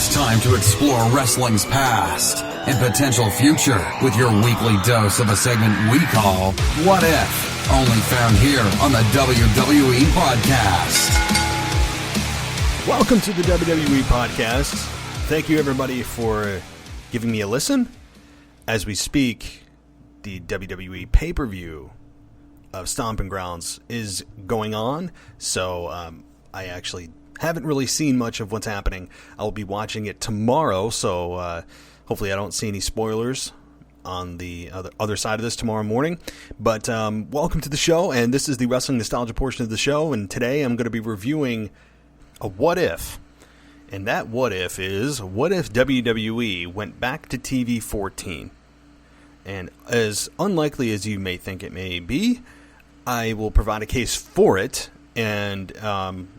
It's time to explore wrestling's past and potential future with your weekly dose of a segment we call What If? Only found here on the WWE Podcast. Welcome to the WWE Podcast. Thank you, everybody, for giving me a listen. As we speak, the WWE pay-per-view of Stomping Grounds is going on, so I actually haven't really seen much of what's happening. I'll be watching it tomorrow, so hopefully I don't see any spoilers on the other side of this tomorrow morning. But welcome to the show, and this is the Wrestling Nostalgia portion of the show, and today I'm going to be reviewing a What If. And that What If is, what if WWE went back to TV14? And as unlikely as you may think it may be, I will provide a case for it and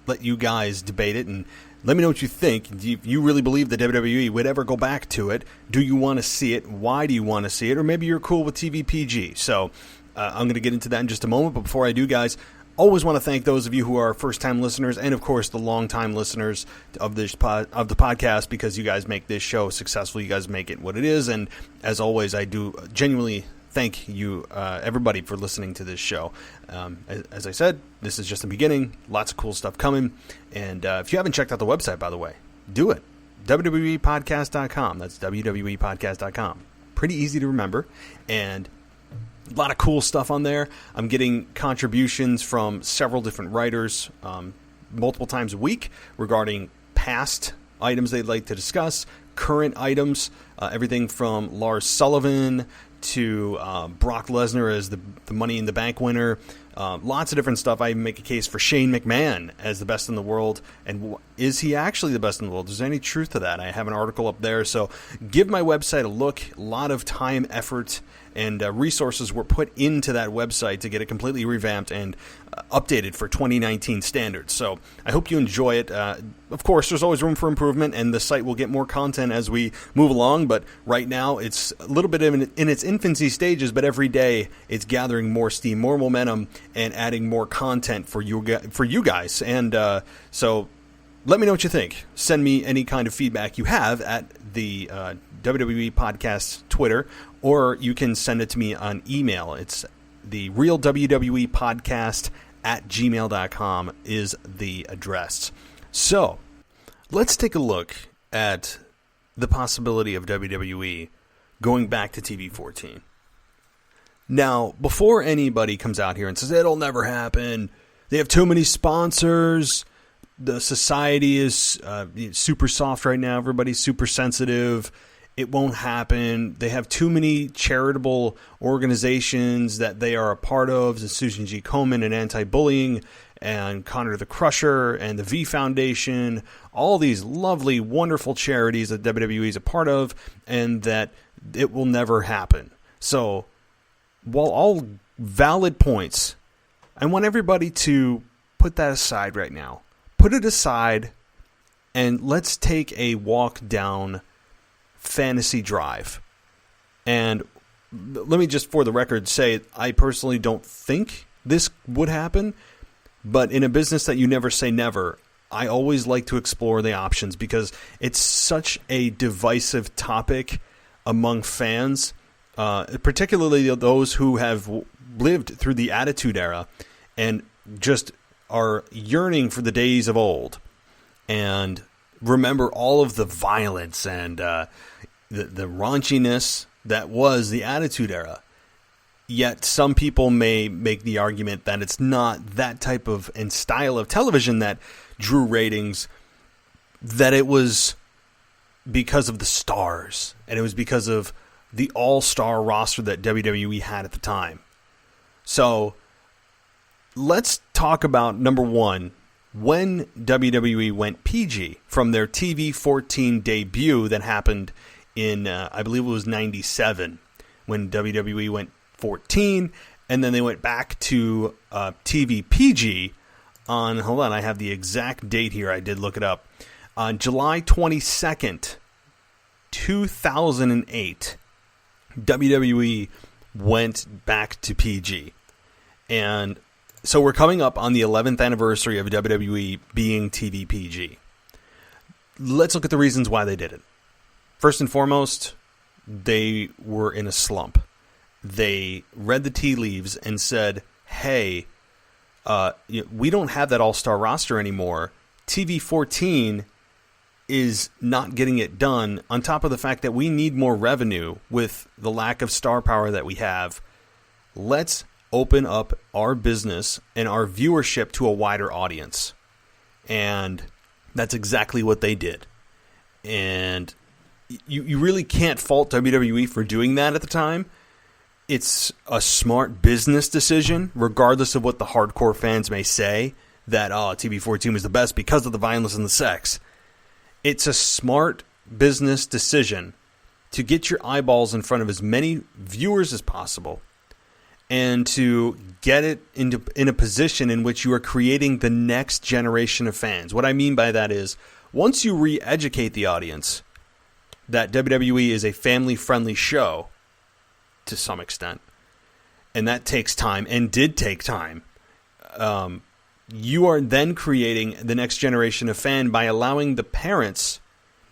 let you guys debate it and let me know what you think. Do you really believe that WWE would ever go back to it? Do you want to see it? Why do you want to see it? Or maybe you're cool with TVPG. So I'm going to get into that in just a moment. But before I do, guys, always want to thank those of you who are first-time listeners and, of course, the long-time listeners of the podcast, because you guys make this show successful. You guys make it what it is. And as always, I do genuinely thank you, everybody, for listening to this show. As I said, this is just the beginning. Lots of cool stuff coming. And if you haven't checked out the website, by the way, do it. WWEpodcast.com. That's WWEpodcast.com. Pretty easy to remember. And a lot of cool stuff on there. I'm getting contributions from several different writers multiple times a week regarding past items they'd like to discuss, current items, everything from Lars Sullivan to Brock Lesnar as the Money in the Bank winner. Lots of different stuff. I make a case for Shane McMahon as the best in the world. And is he actually the best in the world? Is there any truth to that? I have an article up there. So give my website a look. A lot of time, effort, and resources were put into that website to get it completely revamped and updated for 2019 standards. So I hope you enjoy it. Of course, there's always room for improvement, and the site will get more content as we move along. But right now, it's a little bit in its infancy stages, but every day it's gathering more steam, more momentum, and adding more content for you guys. And so let me know what you think. Send me any kind of feedback you have at the WWE Podcast Twitter, or you can send it to me on email. It's the Real WWE Podcast at gmail.com is the address. So let's take a look at the possibility of WWE going back to TV14. Now, before anybody comes out here and says, it'll never happen, they have too many sponsors, the society is super soft right now, everybody's super sensitive, it won't happen, they have too many charitable organizations that they are a part of, the Susan G. Komen and Anti-Bullying, and Connor the Crusher, and the V Foundation, all these lovely, wonderful charities that WWE is a part of, and that it will never happen. So, while all valid points, I want everybody to put that aside right now. Put it aside, and let's take a walk down Fantasy Drive. And let me just, for the record, say I personally don't think this would happen, but in a business that you never say never, I always like to explore the options because it's such a divisive topic among fans, particularly those who have lived through the Attitude Era and just are yearning for the days of old and remember all of the violence and the raunchiness that was the Attitude Era. Yet some people may make the argument that it's not that type of and style of television that drew ratings, that it was because of the stars, and it was because of the all-star roster that WWE had at the time. So let's talk about, number one, when WWE went PG from their TV14 debut that happened in, I believe it was 97, when WWE went 14, and then they went back to TV PG on, hold on, I have the exact date here, I did look it up, on July 22nd, 2008, WWE went back to PG. And so we're coming up on the 11th anniversary of WWE being TV PG. let's look at the reasons why they did it. First and foremost, they were in a slump. They read the tea leaves and said, hey, we don't have that all-star roster anymore. TV14 is not getting it done, on top of the fact that we need more revenue with the lack of star power that we have. Let's open up our business and our viewership to a wider audience. And that's exactly what they did. And you really can't fault WWE for doing that at the time. It's a smart business decision, regardless of what the hardcore fans may say, that TV14 was the best because of the violence and the sex. It's a smart business decision to get your eyeballs in front of as many viewers as possible and to get it in a position in which you are creating the next generation of fans. What I mean by that is, once you re-educate the audience that WWE is a family-friendly show to some extent, and that takes time and did take time, you are then creating the next generation of fan by allowing the parents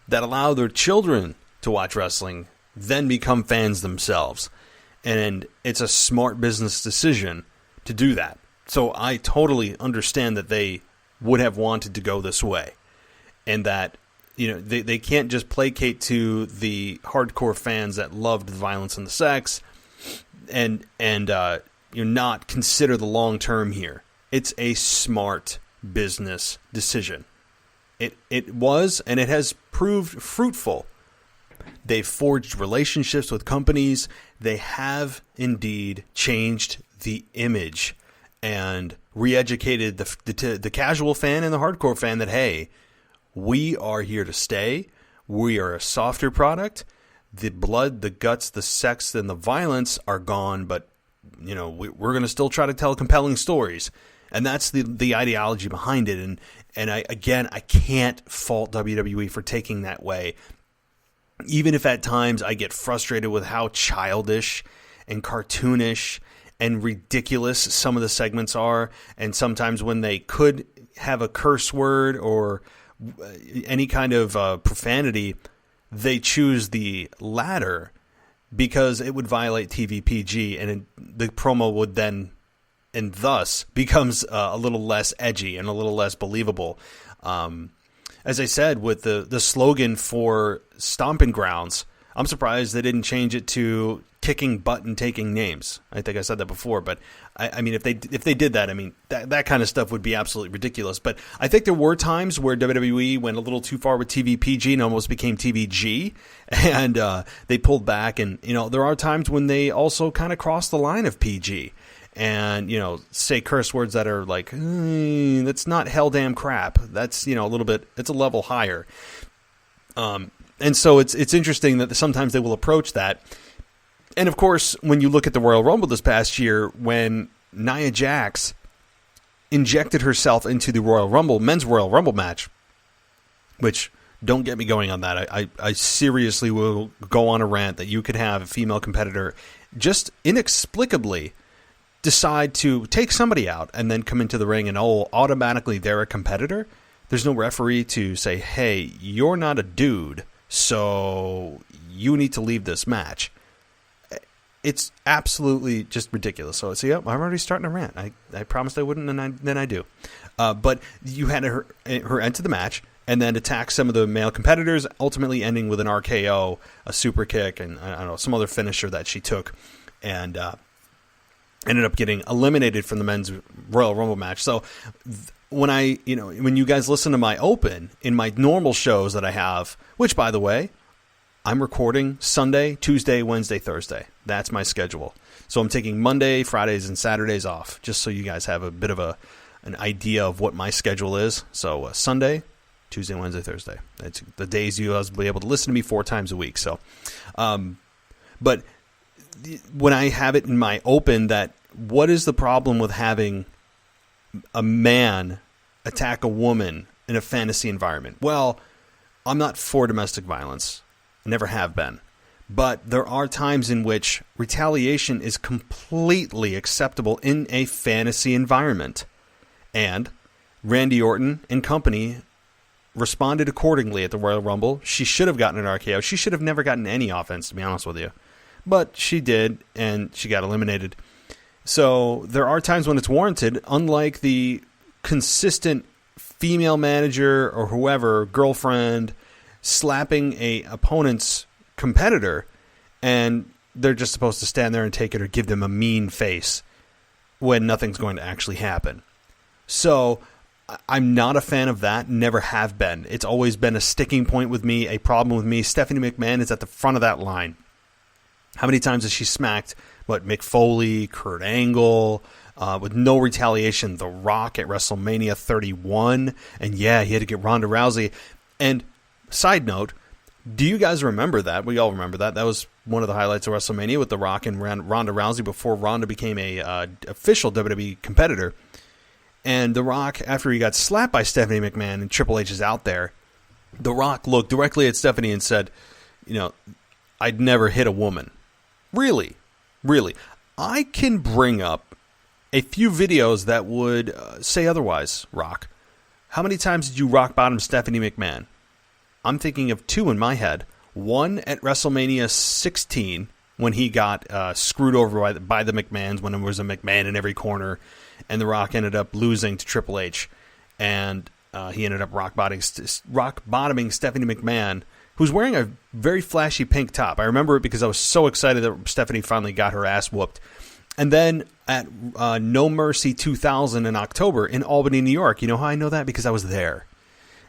that allow their children to watch wrestling then become fans themselves. And it's a smart business decision to do that. So I totally understand that they would have wanted to go this way, and that they can't just placate to the hardcore fans that loved the violence and the sex and not consider the long term here. It's a smart business decision. It was, and it has proved fruitful. They've forged relationships with companies. They have indeed changed the image and re-educated the casual fan and the hardcore fan that, hey, we are here to stay. We are a softer product. The blood, the guts, the sex, and the violence are gone, but we're going to still try to tell compelling stories. And that's the ideology behind it. And I can't fault WWE for taking that way. Even if at times I get frustrated with how childish and cartoonish and ridiculous some of the segments are, and sometimes when they could have a curse word or any kind of profanity, they choose the latter because it would violate TVPG, and the promo would then, and thus becomes a little less edgy and a little less believable. As I said, with the slogan for Stomping Grounds, I'm surprised they didn't change it to kicking butt and taking names. I think I said that before, but I mean, if they did that, I mean, that kind of stuff would be absolutely ridiculous. But I think there were times where WWE went a little too far with TVPG and almost became TVG, and they pulled back. And there are times when they also kind of crossed the line of PG. And, say curse words that are like, that's not hell damn crap. That's, a little bit, it's a level higher. And so it's interesting that sometimes they will approach that. And of course, when you look at the Royal Rumble this past year, when Nia Jax injected herself into the men's Royal Rumble match, which, don't get me going on that. I seriously will go on a rant that you could have a female competitor just inexplicably decide to take somebody out and then come into the ring and automatically they're a competitor. There's no referee to say, hey, you're not a dude, so you need to leave this match. It's absolutely just ridiculous. So I'm already starting a rant. I promised I wouldn't, and then I do. But you had her enter the match and then attack some of the male competitors, ultimately ending with an RKO, a super kick, and I don't know, some other finisher that she took, and ended up getting eliminated from the men's Royal Rumble match. So when when you guys listen to my open in my normal shows that I have, which by the way, I'm recording Sunday, Tuesday, Wednesday, Thursday. That's my schedule. So I'm taking Monday, Fridays, and Saturdays off, just so you guys have a bit of an idea of what my schedule is. So Sunday, Tuesday, Wednesday, Thursday. That's the days you guys will be able to listen to me 4 times a week. So, but when I have it in my open, that what is the problem with having a man attack a woman in a fantasy environment? Well, I'm not for domestic violence. I never have been. But there are times in which retaliation is completely acceptable in a fantasy environment. And Randy Orton and company responded accordingly at the Royal Rumble. She should have gotten an RKO. She should have never gotten any offense, to be honest with you. But she did, and she got eliminated. So there are times when it's warranted, unlike the consistent female manager or whoever, girlfriend, slapping a opponent's competitor, and they're just supposed to stand there and take it or give them a mean face when nothing's going to actually happen. So I'm not a fan of that, never have been. It's always been a sticking point with me, a problem with me. Stephanie McMahon is at the front of that line. How many times has she smacked, Mick Foley, Kurt Angle, with no retaliation, The Rock at WrestleMania 31, and yeah, he had to get Ronda Rousey. And side note, do you guys remember that? We all remember that. That was one of the highlights of WrestleMania with The Rock and Ronda Rousey before Ronda became a official WWE competitor. And The Rock, after he got slapped by Stephanie McMahon and Triple H is out there, The Rock looked directly at Stephanie and said, I'd never hit a woman. Really? Really? I can bring up a few videos that would say otherwise, Rock. How many times did you rock bottom Stephanie McMahon? I'm thinking of two in my head. One at WrestleMania 16 when he got screwed over by the McMahons when there was a McMahon in every corner, and The Rock ended up losing to Triple H, and he ended up rock bottoming Stephanie McMahon, who's wearing a very flashy pink top. I remember it because I was so excited that Stephanie finally got her ass whooped. And then at No Mercy 2000 in October in Albany, New York. You know how I know that? Because I was there.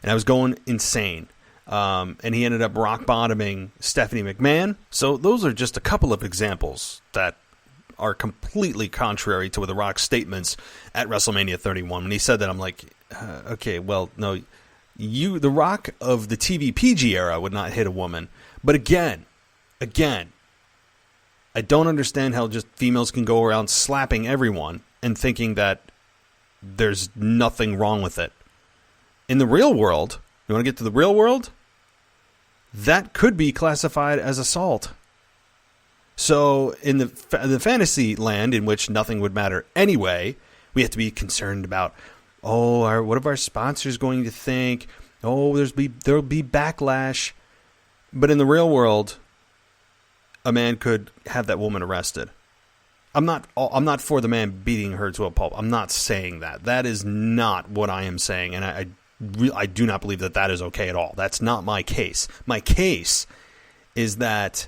And I was going insane. And he ended up rock bottoming Stephanie McMahon. So those are just a couple of examples that are completely contrary to The Rock's statements at WrestleMania 31. When he said that, I'm like, okay, well, no, The Rock of the TV14 era would not hit a woman. But again, I don't understand how just females can go around slapping everyone and thinking that there's nothing wrong with it. In the real world, you want to get to the real world? That could be classified as assault. So in the fantasy land in which nothing would matter anyway, we have to be concerned about, what are our sponsors going to think? There'll be backlash. But in the real world, a man could have that woman arrested. I'm not for the man beating her to a pulp. I'm not saying that. That is not what I am saying, and I do not believe that is okay at all. That's not my case. My case is that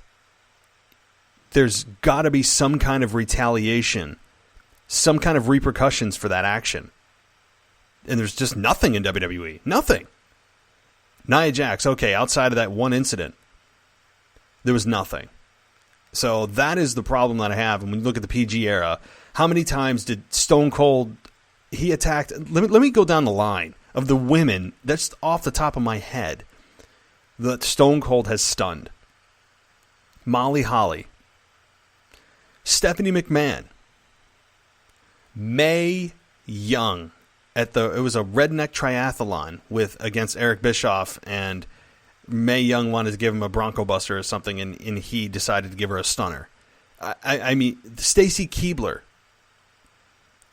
there's got to be some kind of retaliation, some kind of repercussions for that action. And there's just nothing in WWE. Nothing. Nia Jax, okay, outside of that one incident, there was nothing. So that is the problem that I have. And when you look at the PG era, how many times did Stone Cold, he attacked, let me go down the line of the women, that's off the top of my head, that Stone Cold has stunned. Molly Holly, Stephanie McMahon, Mae Young, it was a redneck triathlon against Eric Bischoff, and Mae Young wanted to give him a Bronco Buster or something, and he decided to give her a stunner. I mean, Stacy Keibler.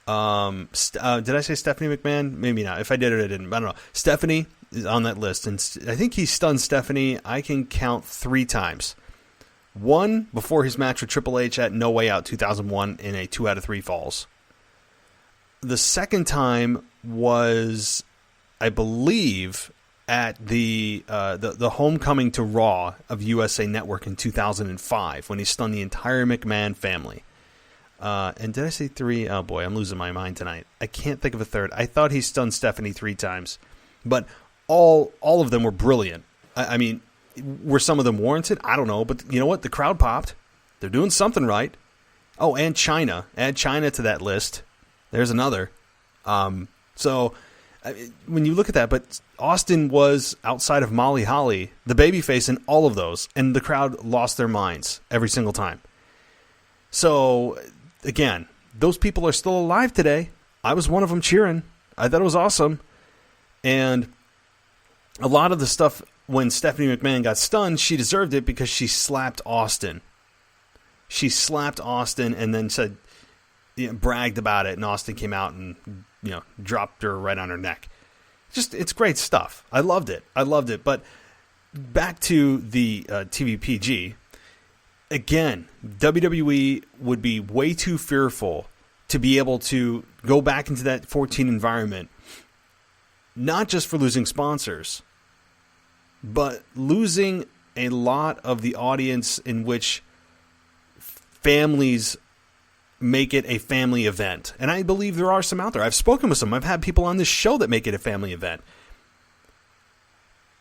Did I say Stephanie McMahon? Maybe not. If I did it, I didn't. I don't know. Stephanie is on that list, and I think he stunned Stephanie, I can count 3 times. One, before his match with Triple H at No Way Out 2001 in a 2 out of 3 falls. The second time was, I believe, at the homecoming to Raw of USA Network in 2005 when he stunned the entire McMahon family. And did I say 3? Oh boy, I'm losing my mind tonight. I can't think of a third. I thought he stunned Stephanie 3 times, but all of them were brilliant. I mean, were some of them warranted? I don't know, but you know what? The crowd popped. They're doing something right. Oh, and China. Add China to that list. There's another. So when you look at that, but Austin was, outside of Molly Holly, the babyface in all of those, and the crowd lost their minds every single time. So, again, those people are still alive today. I was one of them cheering. I thought it was awesome. And a lot of the stuff, when Stephanie McMahon got stunned, she deserved it because she slapped Austin. She slapped Austin and then said, bragged about it, and Austin came out and dropped her right on her neck. it's great stuff. I loved it. But back to the TVPG, again, WWE would be way too fearful to be able to go back into that 14 environment, not just for losing sponsors, but losing a lot of the audience in which families make it a family event. And I believe there are some out there. I've spoken with some. I've had people on this show that make it a family event.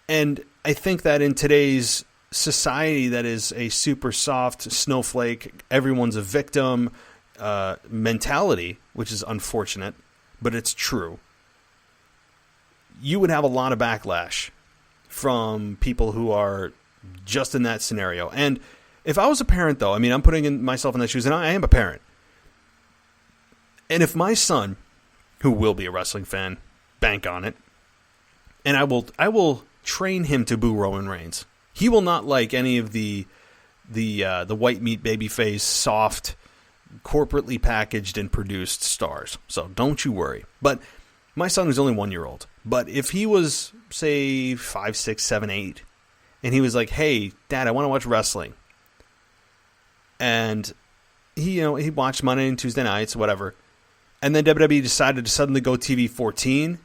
And I think that in today's society that is a super soft snowflake, everyone's a victim mentality, which is unfortunate, but it's true, you would have a lot of backlash from people who are just in that scenario. And if I was a parent, though, I mean, I'm putting myself in that shoes, and I am a parent. And if my son, who will be a wrestling fan, bank on it, and I will train him to boo Roman Reigns. He will not like any of the white meat babyface, soft, corporately packaged and produced stars. So don't you worry. But my son is only 1 year old. But if he was, say, 5, 6, 7, 8, and he was like, "Hey, Dad, I want to watch wrestling," and he watched Monday and Tuesday nights, whatever, and then WWE decided to suddenly go TV14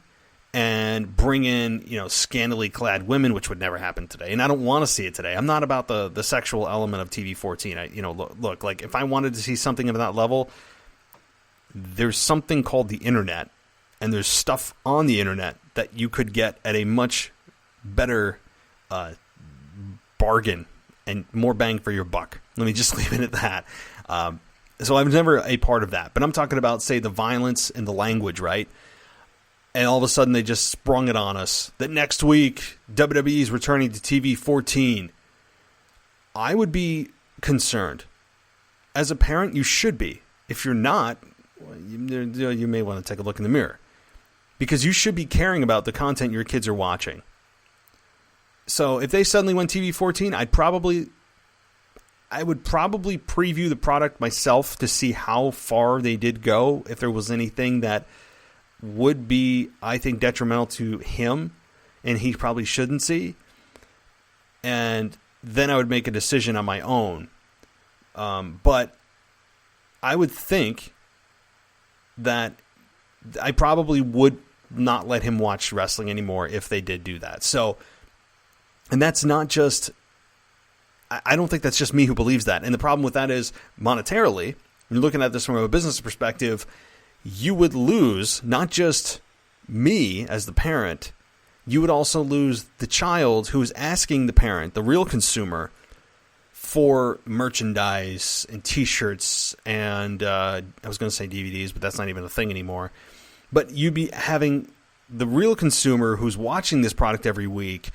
and bring in, scantily clad women, which would never happen today. And I don't want to see it today. I'm not about the sexual element of TV14. Look, like if I wanted to see something of that level, there's something called the internet, and there's stuff on the internet that you could get at a much better bargain and more bang for your buck. Let me just leave it at that. So I was never a part of that. But I'm talking about, say, the violence and the language, right? And all of a sudden they just sprung it on us that next week WWE is returning to TV14. I would be concerned. As a parent, you should be. If you're not, you may want to take a look in the mirror. Because you should be caring about the content your kids are watching. So if they suddenly went TV14, I would probably preview the product myself to see how far they did go, if there was anything that would be, I think, detrimental to him and he probably shouldn't see. And then I would make a decision on my own. But I would think that I probably would not let him watch wrestling anymore if they did do that. So, and that's not just, I don't think that's just me who believes that. And the problem with that is, monetarily, you're looking at this from a business perspective, you would lose not just me as the parent, you would also lose the child who is asking the parent, the real consumer, for merchandise and T-shirts and I was going to say DVDs, but that's not even a thing anymore. But you'd be having the real consumer who's watching this product every week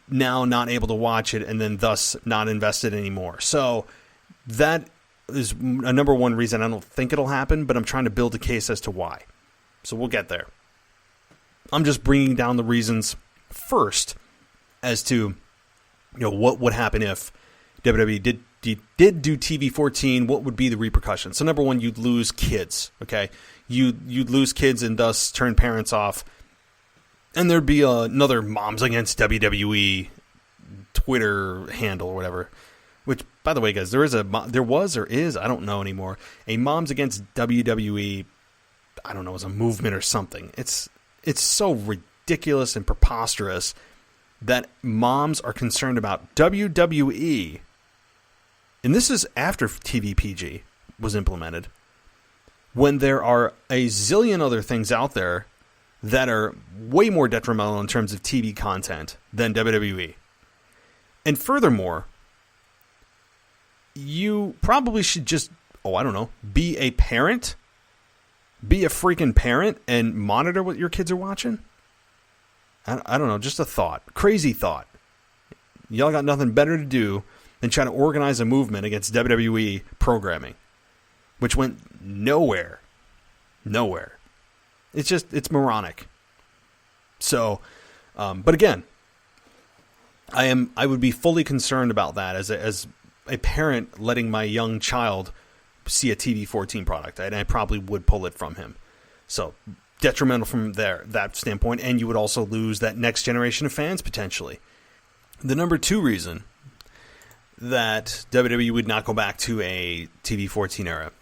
now not able to watch it and then thus not invested anymore. So that is a number one reason I don't think it'll happen, but I'm trying to build a case as to why. So we'll get there. I'm just bringing down the reasons first as to what would happen if WWE did do TV14. What would be the repercussions? So number one, you'd lose kids. Okay, you'd lose kids and thus turn parents off, and there'd be another Moms Against WWE Twitter handle or whatever. Which, by the way, guys, there was or is, I don't know anymore, a Moms Against WWE. I don't know, it's a movement or something. It's so ridiculous and preposterous that moms are concerned about WWE, and this is after TVPG was implemented, when there are a zillion other things out there that are way more detrimental in terms of TV content than WWE. And furthermore, you probably should just, be a parent, be a freaking parent, and monitor what your kids are watching. I don't know, just a thought. Crazy thought. Y'all got nothing better to do than try to organize a movement against WWE programming, which went nowhere. Nowhere. It's moronic. So, but again, I would be fully concerned about that as a parent letting my young child see a TV14 product, and I probably would pull it from him. So detrimental from that standpoint, and you would also lose that next generation of fans potentially. The number 2 reason that WWE would not go back to a TV14 era,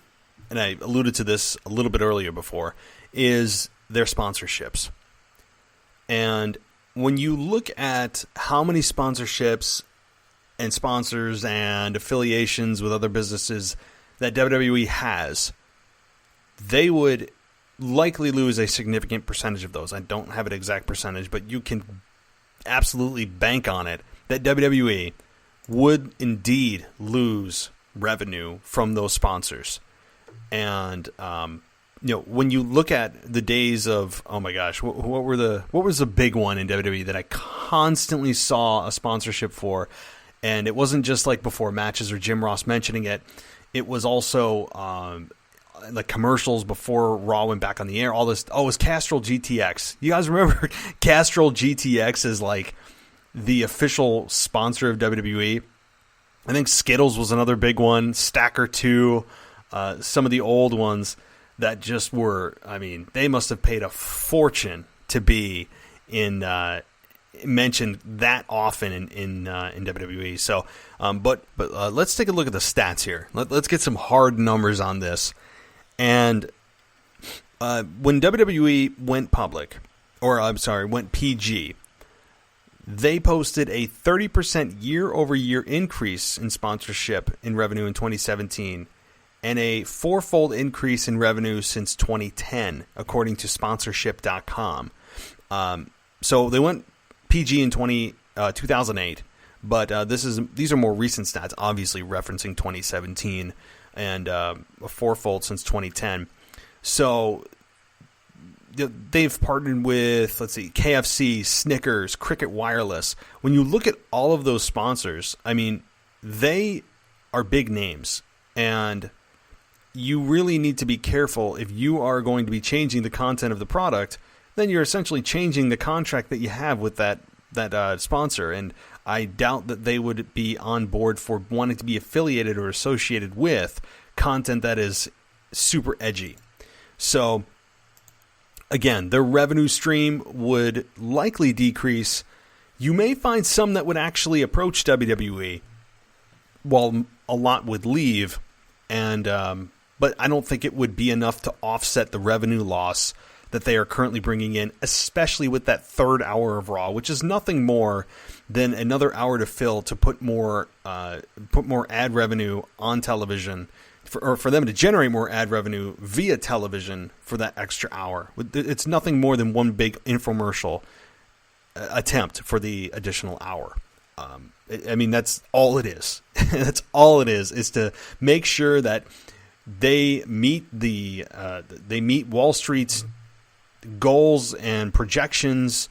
and I alluded to this a little bit earlier before, is their sponsorships. And when you look at how many sponsorships and sponsors and affiliations with other businesses that WWE has, they would likely lose a significant percentage of those. I don't have an exact percentage, but you can absolutely bank on it that WWE would indeed lose revenue from those sponsors. And when you look at the days of, oh my gosh, what was the big one in WWE that I constantly saw a sponsorship for? And it wasn't just like before matches or Jim Ross mentioning it. It was also like commercials before Raw went back on the air. All this. Oh, it was Castrol GTX. You guys remember Castrol GTX is like the official sponsor of WWE? I think Skittles was another big one. Stacker 2. Some of the old ones that just were, I mean, they must have paid a fortune to be in mentioned that often in WWE. So, but let's take a look at the stats here. Let's get some hard numbers on this. And when WWE went public, went PG, they posted a 30% year-over-year increase in sponsorship in revenue in 2017, and a 4-fold increase in revenue since 2010, according to sponsorship.com. So they went PG in 2008, but these are more recent stats, obviously referencing 2017, and a 4-fold since 2010. So they've partnered with, KFC, Snickers, Cricket Wireless. When you look at all of those sponsors, I mean, they are big names, and you really need to be careful. If you are going to be changing the content of the product, then you're essentially changing the contract that you have with that sponsor. And I doubt that they would be on board for wanting to be affiliated or associated with content that is super edgy. So, again, their revenue stream would likely decrease. You may find some that would actually approach WWE, while a lot would leave. And but I don't think it would be enough to offset the revenue loss that they are currently bringing in, especially with that third hour of Raw, which is nothing more than another hour to fill to put more ad revenue on television, for them to generate more ad revenue via television for that extra hour. It's nothing more than one big infomercial attempt for the additional hour. I mean, that's all it is. That's all it is to make sure that they meet Wall Street's goals and projections,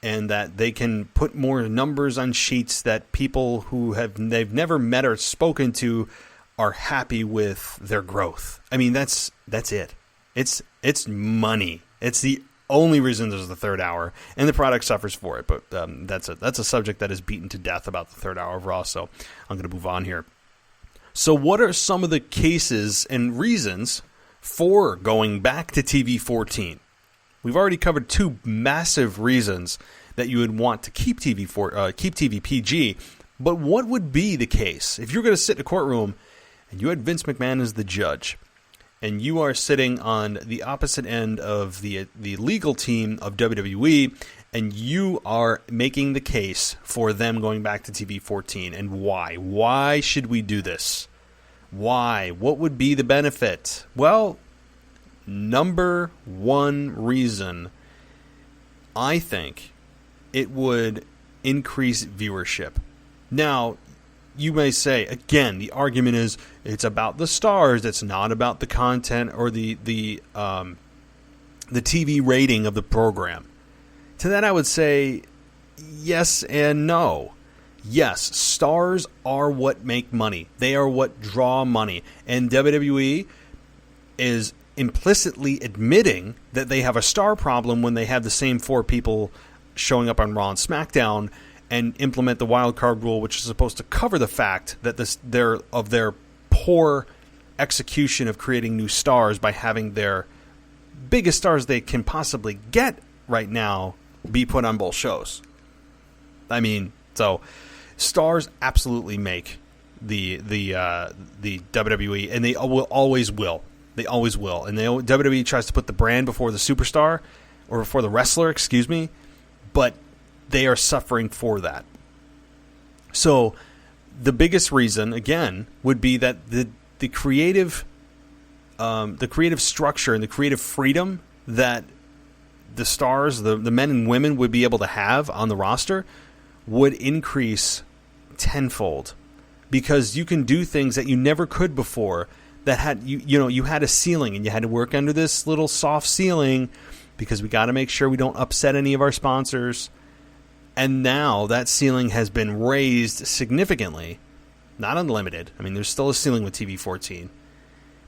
and that they can put more numbers on sheets that people who they've never met or spoken to are happy with their growth. I mean, that's it. It's money. It's the only reason there's the third hour, and the product suffers for it. But that's a subject that is beaten to death about the third hour of Raw. So I'm going to move on here. So what are some of the cases and reasons for going back to TV14? We've already covered 2 massive reasons that you would want to keep TV PG. But what would be the case if you're going to sit in a courtroom and you had Vince McMahon as the judge, and you are sitting on the opposite end of the legal team of WWE, and you are making the case for them going back to TV14, and why? Why should we do this? Why? What would be the benefit? Well, number 1 reason, I think it would increase viewership. Now, you may say, again, the argument is it's about the stars. It's not about the content or the TV rating of the program. To that, I would say yes and no. Yes, stars are what make money. They are what draw money. And WWE is implicitly admitting that they have a star problem when they have the same 4 people showing up on Raw and SmackDown and implement the wild card rule, which is supposed to cover the fact that their poor execution of creating new stars by having their biggest stars they can possibly get right now be put on both shows. I mean, so stars absolutely make the WWE, and they always will. They always will. And WWE tries to put the brand before the superstar, or before the wrestler, excuse me, but they are suffering for that. So the biggest reason, again, would be that the creative structure and the creative freedom that the stars, the men and women would be able to have on the roster would increase tenfold, because you can do things that you never could before, that had you had a ceiling and you had to work under this little soft ceiling because we got to make sure we don't upset any of our sponsors. And now that ceiling has been raised significantly, not unlimited. I mean, there's still a ceiling with TV14,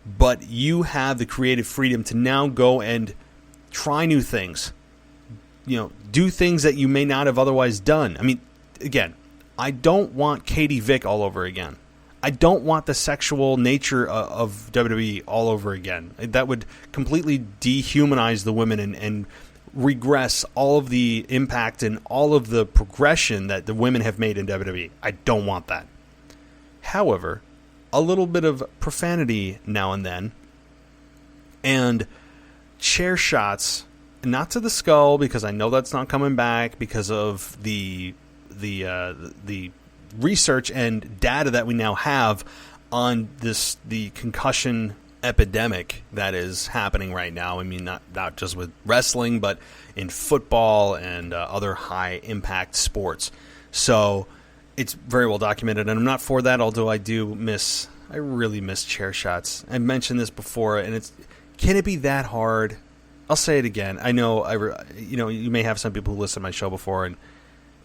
but you have the creative freedom to now go and try new things, do things that you may not have otherwise done. I mean, again, I don't want Katie Vick all over again. I don't want the sexual nature of WWE all over again. That would completely dehumanize the women and regress all of the impact and all of the progression that the women have made in WWE. I don't want that. However, a little bit of profanity now and then, and chair shots, not to the skull, because I know that's not coming back because of the research and data that we now have on the concussion epidemic that is happening right now. I mean, not just with wrestling, but in football and other high impact sports. So it's very well documented, and I'm not for that, although I really miss chair shots. I mentioned this before, and can it be that hard? I'll say it again. I know you may have some people who listen to my show before and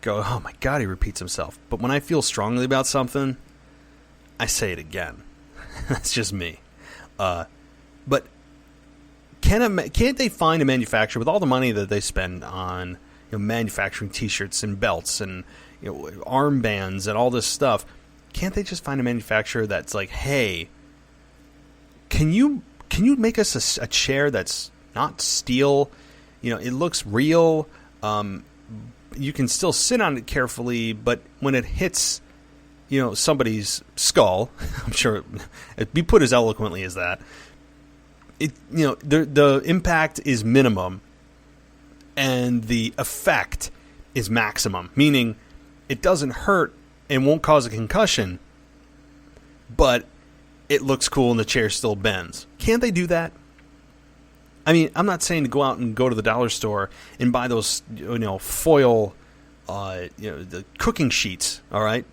go, oh my God, he repeats himself. But when I feel strongly about something, I say it again. That's just me. But can't they find a manufacturer with all the money that they spend on manufacturing T-shirts and belts and armbands and all this stuff? Can't they just find a manufacturer that's like, hey, can you make us a chair that's not steel? It looks real. You can still sit on it carefully, but when it hits, somebody's skull, I'm sure it'd be put as eloquently as that. The impact is minimum, and the effect is maximum. Meaning, it doesn't hurt and won't cause a concussion, but it looks cool and the chair still bends. Can't they do that? I mean, I'm not saying to go out and go to the dollar store and buy those, foil, the cooking sheets. All right.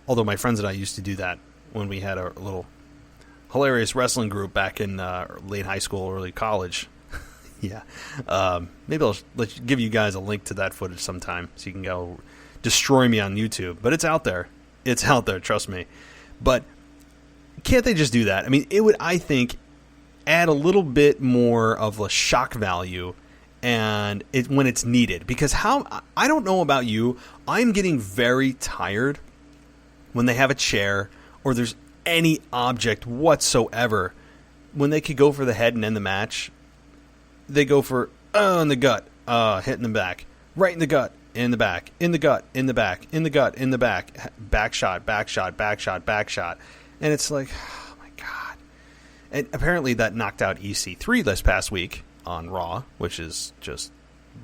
Although my friends and I used to do that when we had a little hilarious wrestling group back in late high school, early college. Yeah. Maybe I'll give you guys a link to that footage sometime so you can go destroy me on YouTube. But it's out there. It's out there. Trust me. But can't they just do that? I mean, it would, I think, add a little bit more of a shock value and when it's needed. Because I don't know about you, I'm getting very tired when they have a chair or there's any object whatsoever. When they could go for the head and end the match, they go for in the gut, hit in the back, right in the gut, in the back, in the gut, in the back, in the gut, in the back, back shot, back shot, back shot, back shot. And it's like, and apparently that knocked out EC3 this past week on Raw, which is just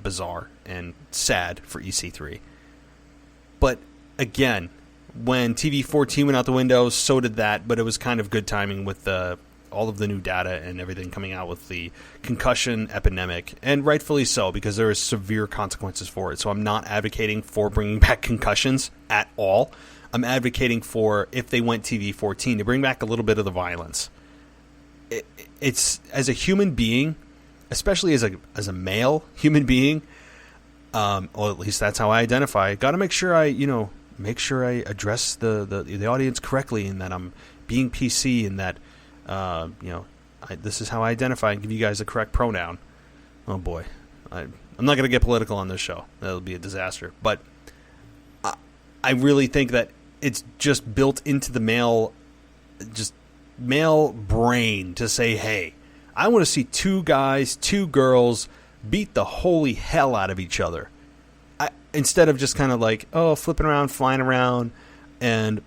bizarre and sad for EC3. But again, when TV14 went out the window, so did that, but it was kind of good timing with all of the new data and everything coming out with the concussion epidemic, and rightfully so, because there is severe consequences for it. So I'm not advocating for bringing back concussions at all. I'm advocating for, if they went TV14, to bring back a little bit of the violence. It's, as a human being, especially as a male human being, or at least that's how I identify. Got to make sure I address the audience correctly, and that I'm being PC, and that this is how I identify and give you guys the correct pronoun. Oh boy, I'm not going to get political on this show. That'll be a disaster. But I really think that it's just built into the male brain to say, hey, I want to see two guys, two girls beat the holy hell out of each other. Instead of just kind of like, flipping around, flying around, and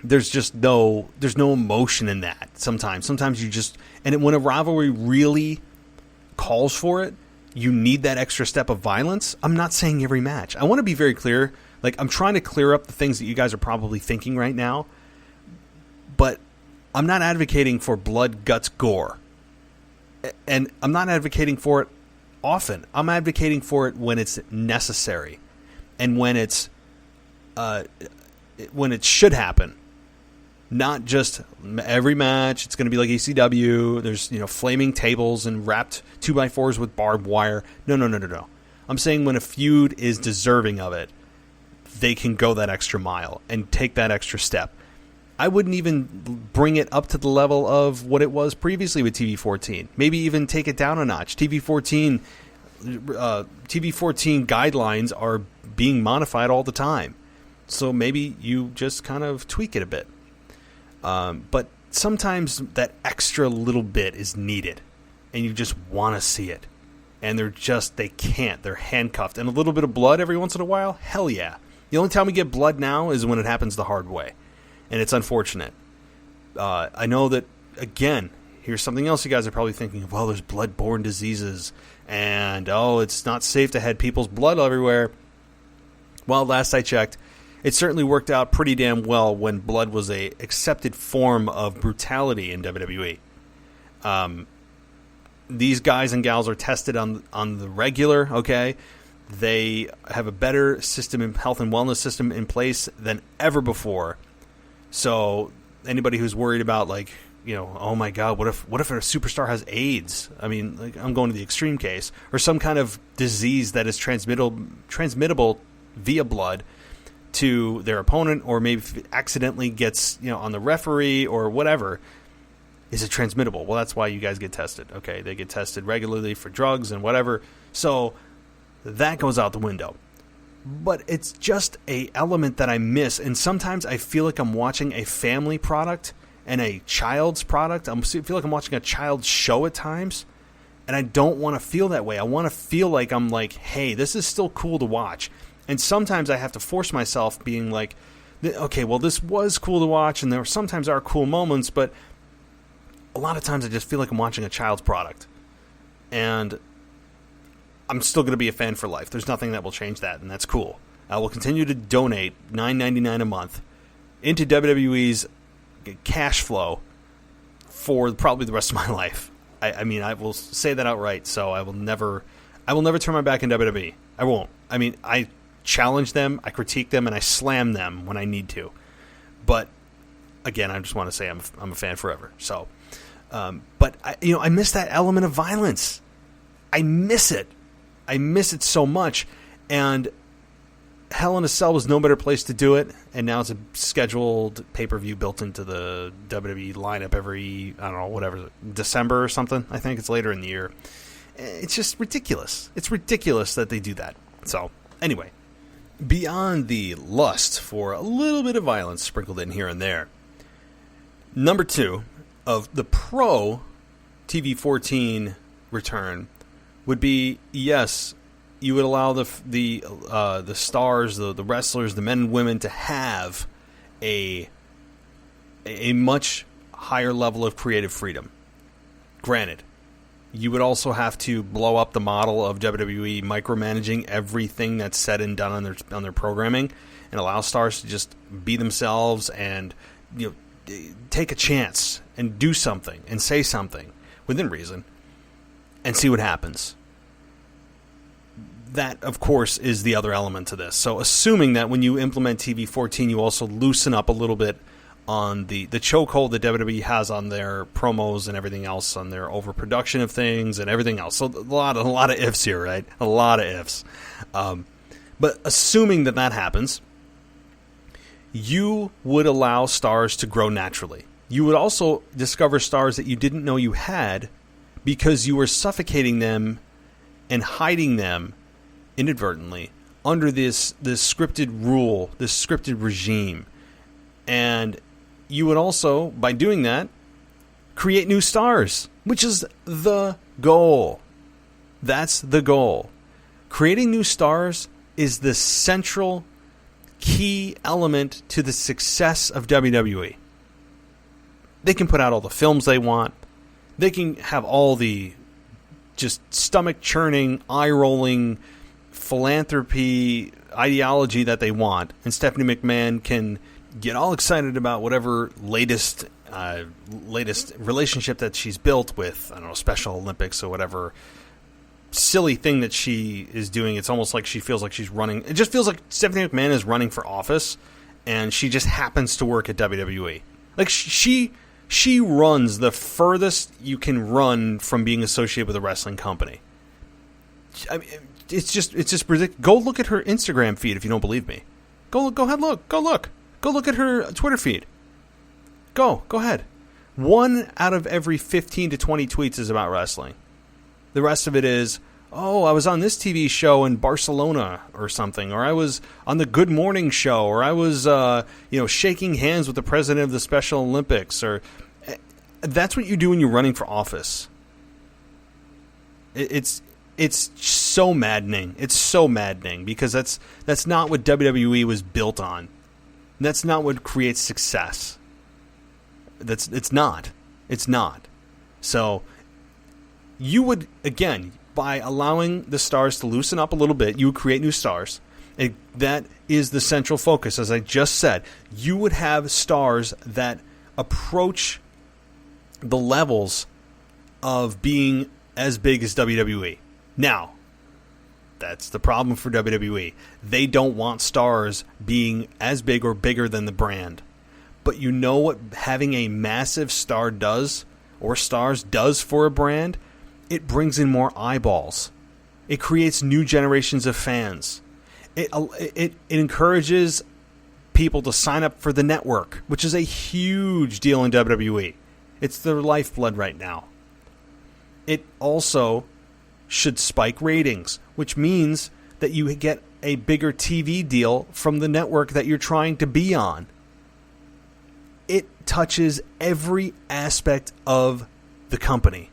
there's no emotion in that sometimes. Sometimes you just, and when a rivalry really calls for it, you need that extra step of violence. I'm not saying every match. I want to be very clear. Like, I'm trying to clear up the things that you guys are probably thinking right now, but I'm not advocating for blood, guts, gore. And I'm not advocating for it often. I'm advocating for it when it's necessary and when it should happen. Not just every match. It's going to be like ECW. There's, flaming tables and wrapped 2x4s with barbed wire. No. I'm saying when a feud is deserving of it, they can go that extra mile and take that extra step. I wouldn't even bring it up to the level of what it was previously with TV14. Maybe even take it down a notch. TV14 guidelines are being modified all the time. So maybe you just kind of tweak it a bit. But sometimes that extra little bit is needed, and you just want to see it. And they can't. They're handcuffed. And a little bit of blood every once in a while? Hell yeah. The only time we get blood now is when it happens the hard way. And it's unfortunate. I know that, again, here's something else you guys are probably thinking of. There's blood-borne diseases. And, it's not safe to have people's blood everywhere. Well, last I checked, it certainly worked out pretty damn well when blood was a accepted form of brutality in WWE. These guys and gals are tested on the regular, okay? They have a better system, health and wellness system in place than ever before. So anybody who's worried about, like, oh my God, what if a superstar has AIDS? I mean, like, I'm going to the extreme case, or some kind of disease that is transmittable via blood to their opponent, or maybe if it accidentally gets, on the referee or whatever. Is it transmittable? Well, that's why you guys get tested. Okay, they get tested regularly for drugs and whatever. So that goes out the window. But it's just a element that I miss, and sometimes I feel like I'm watching a family product and a child's product. I feel like I'm watching a child's show at times, and I don't want to feel that way. I want to feel like I'm like, hey, this is still cool to watch. And sometimes I have to force myself being like, okay, well, this was cool to watch, and there sometimes are cool moments, but a lot of times I just feel like I'm watching a child's product. And I'm still going to be a fan for life. There's nothing that will change that, and that's cool. I will continue to donate $9.99 a month into WWE's cash flow for probably the rest of my life. I mean, I will say that outright, so I will never turn my back on WWE. I won't. I mean, I challenge them, I critique them, and I slam them when I need to. But again, I just want to say I'm a fan forever. So, but I miss that element of violence. I miss it. I miss it so much. And Hell in a Cell was no better place to do it. And now it's a scheduled pay-per-view built into the WWE lineup every, I don't know, whatever, December or something. I think it's later in the year. It's just ridiculous. It's ridiculous that they do that. So, anyway, beyond the lust for a little bit of violence sprinkled in here and there, number 2 of the pro TV14 return would be, yes, you would allow the stars, the wrestlers, the men and women to have a much higher level of creative freedom. Granted, you would also have to blow up the model of WWE micromanaging everything that's said and done on their programming, and allow stars to just be themselves and take a chance and do something and say something within reason and see what happens. That, of course, is the other element to this. So assuming that when you implement TV14, you also loosen up a little bit on the chokehold that WWE has on their promos and everything else, on their overproduction of things and everything else. So a lot of ifs here, right? A lot of ifs. But assuming that happens, you would allow stars to grow naturally. You would also discover stars that you didn't know you had because you were suffocating them and hiding them inadvertently under this scripted rule, this scripted regime. And you would also, by doing that, create new stars which is the goal. That's the goal. Creating new stars is the central key element to the success of WWE. They can put out all the films they want. They can have all the just stomach-churning, eye-rolling philanthropy ideology that they want. And Stephanie McMahon can get all excited about whatever latest relationship that she's built with, I don't know, Special Olympics or whatever silly thing that she is doing. It's almost like she feels like she's running. It just feels like Stephanie McMahon is running for office, and she just happens to work at WWE. Like she runs the furthest you can run from being associated with a wrestling company. I mean, it's just ridiculous. Go look at her Instagram feed if you don't believe me. Go ahead, look. Go look at her Twitter feed. Go ahead. 1 out of every 15 to 20 tweets is about wrestling. The rest of it is, oh, I was on this TV show in Barcelona or something, or I was on the Good Morning Show, or I was, shaking hands with the president of the Special Olympics, or that's what you do when you're running for office. It's so maddening. It's so maddening because that's not what WWE was built on. That's not what creates success. It's not. So you would, again, by allowing the stars to loosen up a little bit, you would create new stars. That is the central focus. As I just said, you would have stars that approach the levels of being as big as WWE. Now, that's the problem for WWE. They don't want stars being as big or bigger than the brand. But you know what having a massive star does, or stars does for a brand? It brings in more eyeballs. It creates new generations of fans. It encourages people to sign up for the network, which is a huge deal in WWE. It's their lifeblood right now. It also should spike ratings, which means that you get a bigger TV deal from the network that you're trying to be on. It touches every aspect of the company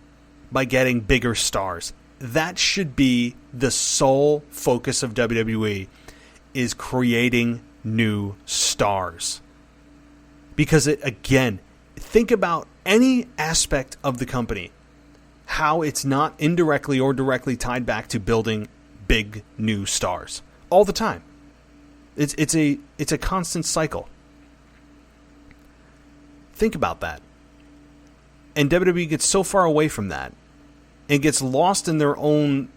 by getting bigger stars. That should be the sole focus of WWE, is creating new stars. Because think about any aspect of the company, how it's not indirectly or directly tied back to building big new stars all the time. It's a constant cycle. Think about that. And WWE gets so far away from that and gets lost in their own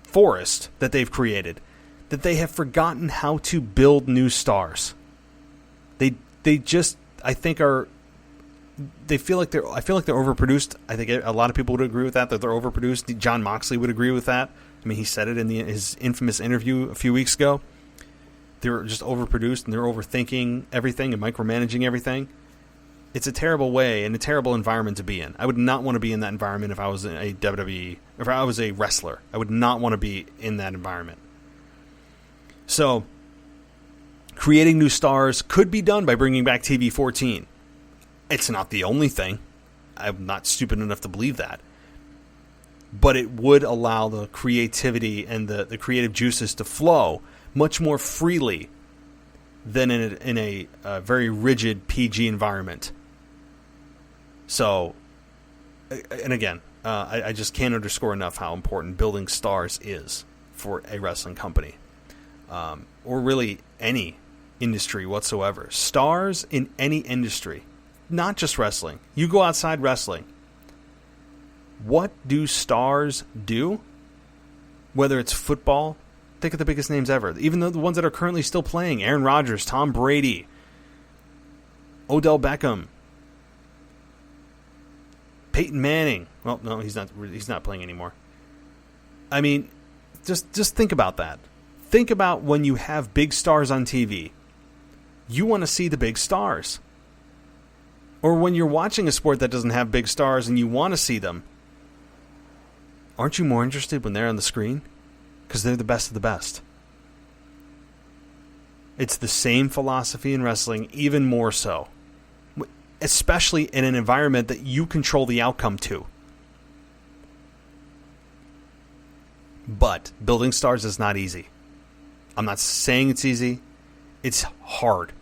forest that they've created that they have forgotten how to build new stars. I feel like they're overproduced. I think a lot of people would agree with that they're overproduced. Jon Moxley would agree with that. I mean, he said it in his infamous interview a few weeks ago. They were just overproduced and they're overthinking everything and micromanaging everything. It's a terrible way and a terrible environment to be in. I would not want to be in that environment if I was in a WWE, if I was a wrestler. I would not want to be in that environment. So, creating new stars could be done by bringing back TV14. It's not the only thing. I'm not stupid enough to believe that. But it would allow the creativity and the creative juices to flow much more freely than in a very rigid PG environment. So, and again, I just can't underscore enough how important building stars is for a wrestling company, or really any industry whatsoever. Stars in any industry, not just wrestling. You go outside wrestling. What do stars do? Whether it's football, think of the biggest names ever. Even the ones that are currently still playing: Aaron Rodgers, Tom Brady, Odell Beckham, Peyton Manning. Well, no, he's not playing anymore. I mean, just think about that. Think about when you have big stars on TV. You want to see the big stars. Or when you're watching a sport that doesn't have big stars and you want to see them, aren't you more interested when they're on the screen? Because they're the best of the best. It's the same philosophy in wrestling, even more so. Especially in an environment that you control the outcome to. But building stars is not easy. I'm not saying it's easy. It's hard.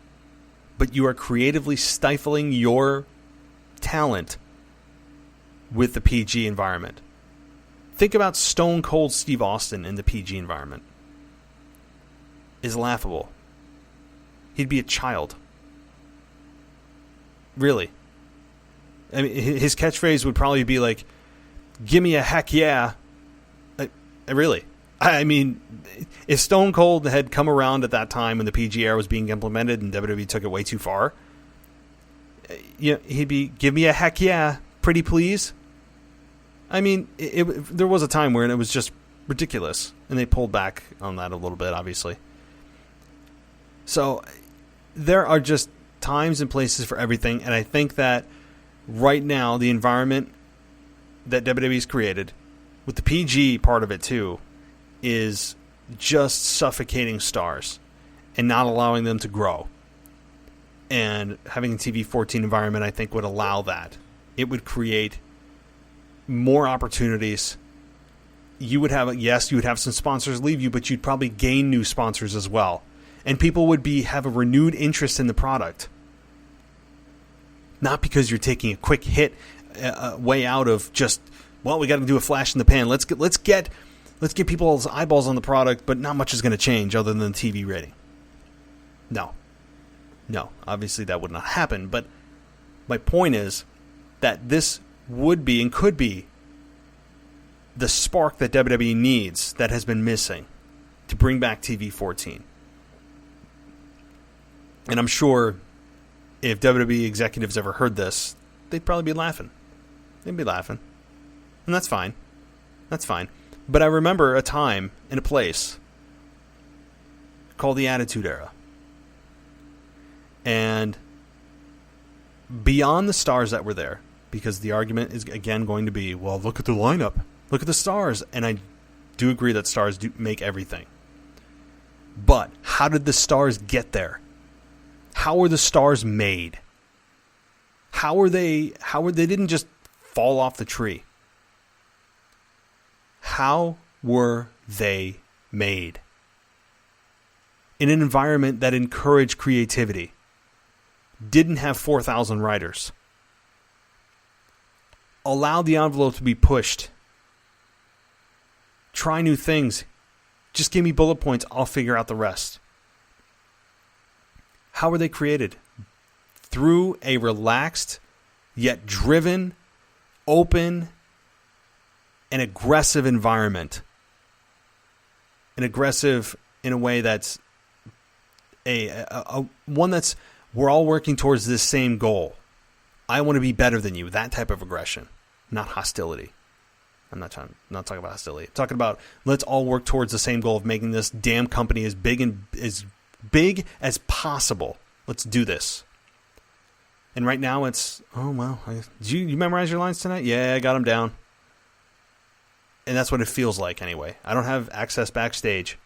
But you are creatively stifling your talent with the PG environment. Think about Stone Cold Steve Austin in the PG environment. Is laughable. He'd be a child. Really. I mean, his catchphrase would probably be like, "Give me a heck yeah." Really. I mean, if Stone Cold had come around at that time when the PG era was being implemented and WWE took it way too far, he'd be, "Give me a heck yeah, pretty please." I mean, there was a time where it was just ridiculous, and they pulled back on that a little bit, obviously. So there are just times and places for everything, and I think that right now the environment that WWE's created, with the PG part of it too, is just suffocating stars and not allowing them to grow. And having a TV14 environment, I think, would allow that. It would create more opportunities. You would have some sponsors leave you, but you'd probably gain new sponsors as well. And people would have a renewed interest in the product. Not because you're taking a quick hit way out of just, well, we got to do a flash in the pan. Let's get people's eyeballs on the product, but not much is going to change other than the TV rating. No, obviously that would not happen. But my point is that this would be and could be the spark that WWE needs that has been missing to bring back TV14. And I'm sure if WWE executives ever heard this, they'd probably be laughing. They'd be laughing. And that's fine. That's fine. But I remember a time and a place called the Attitude Era. And beyond the stars that were there, because the argument is, again, going to be, well, look at the lineup. Look at the stars. And I do agree that stars do make everything. But how did the stars get there? How were the stars made? They didn't just fall off the tree. How were they made? In an environment that encouraged creativity, didn't have 4,000 writers, allow the envelope to be pushed, try new things, just give me bullet points, I'll figure out the rest. How were they created? Through a relaxed, yet driven, open, and aggressive environment. An aggressive in a way that's one that's, we're all working towards this same goal. I want to be better than you. That type of aggression, not hostility. I'm not talking about hostility. I'm talking about, let's all work towards the same goal of making this damn company as big as possible. Let's do this. And right now it's, oh, well, did you memorize your lines tonight? Yeah, I got them down. And that's what it feels like anyway. I don't have access backstage,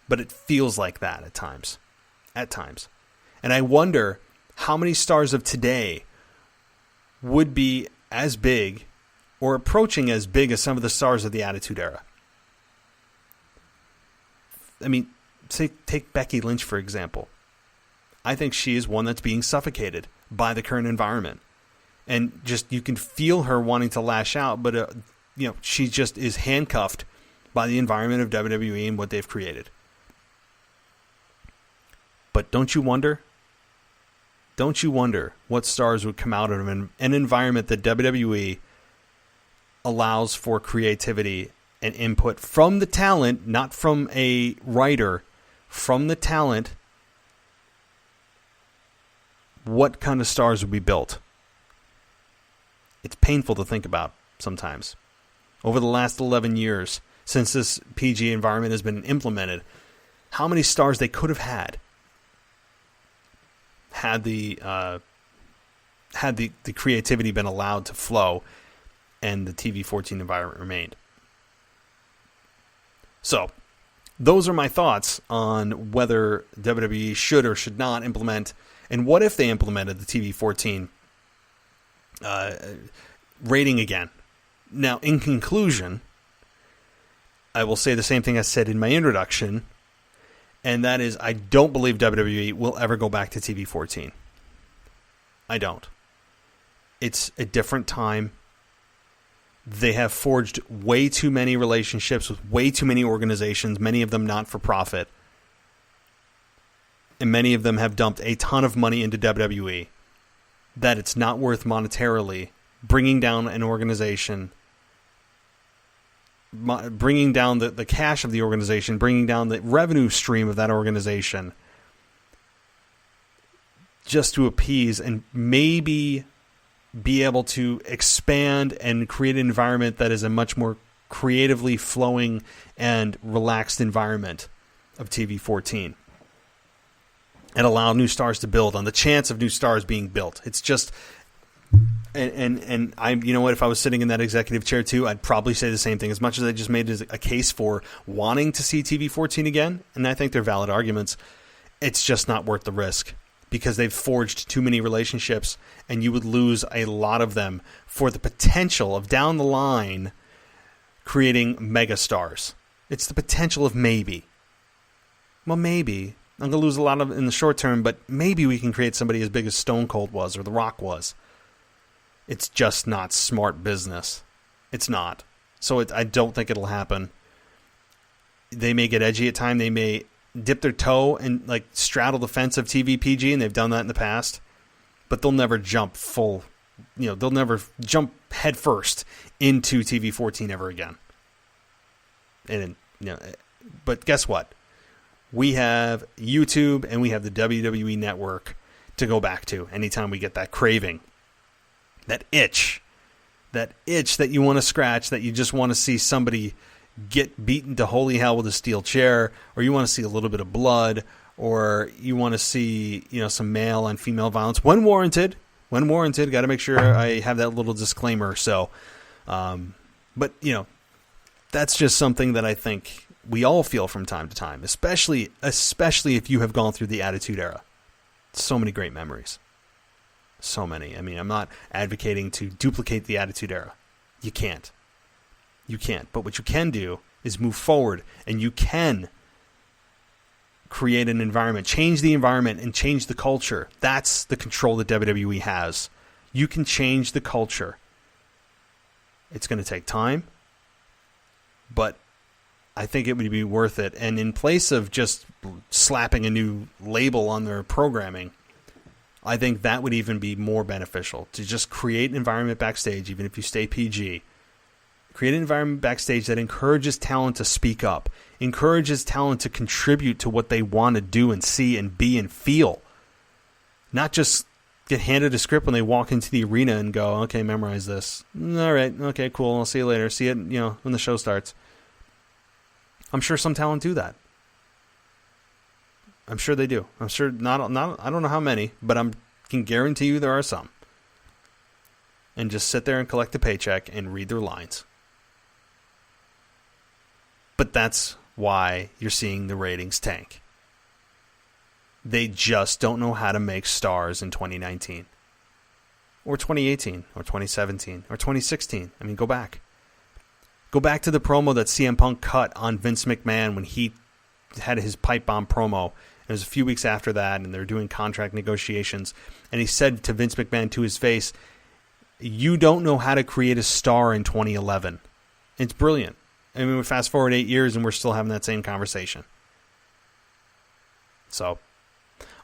but it feels like that at times. At times. And I wonder how many stars of today would be as big or approaching as big as some of the stars of the Attitude Era. I mean, take Becky Lynch, for example. I think she is one that's being suffocated by the current environment. And just, you can feel her wanting to lash out, but she just is handcuffed by the environment of WWE and what they've created. But don't you wonder what stars would come out of an environment that WWE allows for creativity and input from the talent, not from a writer, from the talent. What kind of stars would be built? It's painful to think about sometimes. Over the last 11 years, since this PG environment has been implemented, how many stars they could have had the creativity been allowed to flow and the TV14 environment remained. So, those are my thoughts on whether WWE should or should not implement, and what if they implemented the TV14 rating again. Now, in conclusion, I will say the same thing I said in my introduction, and that is I don't believe WWE will ever go back to TV14. I don't. It's a different time. They have forged way too many relationships with way too many organizations, many of them not for profit. And many of them have dumped a ton of money into WWE that it's not worth monetarily bringing down an organization, bringing down the cash of the organization, bringing down the revenue stream of that organization just to appease and maybe be able to expand and create an environment that is a much more creatively flowing and relaxed environment of TV14 and allow new stars to build on the chance of new stars being built. It's just, and I, you know what, if I was sitting in that executive chair too, I'd probably say the same thing. As much as I just made a case for wanting to see TV14 again, and I think they're valid arguments, it's just not worth the risk because they've forged too many relationships and you would lose a lot of them for the potential of down the line creating mega stars. It's the potential of maybe. Well, maybe. I'm going to lose a lot of in the short term, but maybe we can create somebody as big as Stone Cold was or The Rock was. It's just not smart business. It's not. So I don't think it'll happen. They may get edgy at time. They may dip their toe and like straddle the fence of TVPG, and they've done that in the past. But they'll never jump full. They'll never jump head first into TV14 ever again. And but guess what? We have YouTube and we have the WWE Network to go back to anytime we get that craving, that itch that you want to scratch, that you just want to see somebody get beaten to holy hell with a steel chair, or you want to see a little bit of blood, or you want to see some male on female violence when warranted. Got to make sure I have that little disclaimer. So, but that's just something that I think we all feel from time to time, especially if you have gone through the Attitude Era. So many great memories. So many. I mean, I'm not advocating to duplicate the Attitude Era. You can't. But what you can do is move forward, and you can create an environment, change the environment, and change the culture. That's the control that WWE has. You can change the culture. It's going to take time, but I think it would be worth it. And in place of just slapping a new label on their programming, I think that would even be more beneficial to just create an environment backstage, even if you stay PG. Create an environment backstage that encourages talent to speak up, encourages talent to contribute to what they want to do and see and be and feel. Not just get handed a script when they walk into the arena and go, okay, memorize this. All right, okay, cool, I'll see you later. See it, when the show starts. I'm sure some talent do that. I'm sure they do. I'm sure not. I don't know how many, but I can guarantee you there are some. And just sit there and collect a paycheck and read their lines. But that's why you're seeing the ratings tank. They just don't know how to make stars in 2019. Or 2018, or 2017, or 2016. I mean, go back. Go back to the promo that CM Punk cut on Vince McMahon when he had his pipe bomb promo. It was a few weeks after that, and they were doing contract negotiations. And he said to Vince McMahon to his face, "You don't know how to create a star in 2011. It's brilliant. I mean, we fast forward 8 years, and we're still having that same conversation. So,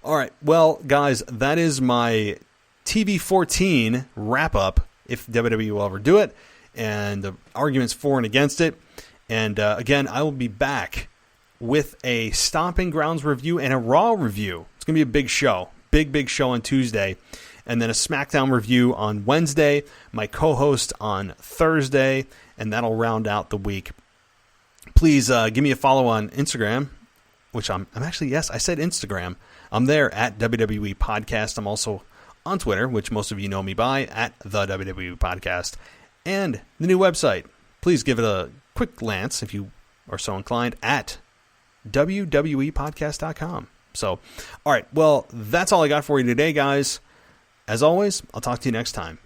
all right. Well, guys, that is my TV14 wrap-up, if WWE will ever do it, and the arguments for and against it. And again, I will be back with a Stomping Grounds review and a Raw review. It's going to be a big show. Big show on Tuesday. And then a SmackDown review on Wednesday. My co-host on Thursday. And that'll round out the week. Please give me a follow on Instagram, which I'm actually, yes, I said Instagram. I'm there at WWE Podcast. I'm also on Twitter, which most of you know me by, at the WWE Podcast. And the new website. Please give it a quick glance, if you are so inclined, at WWEpodcast.com. So, all right, well, that's all I got for you today, guys. As always, I'll talk to you next time.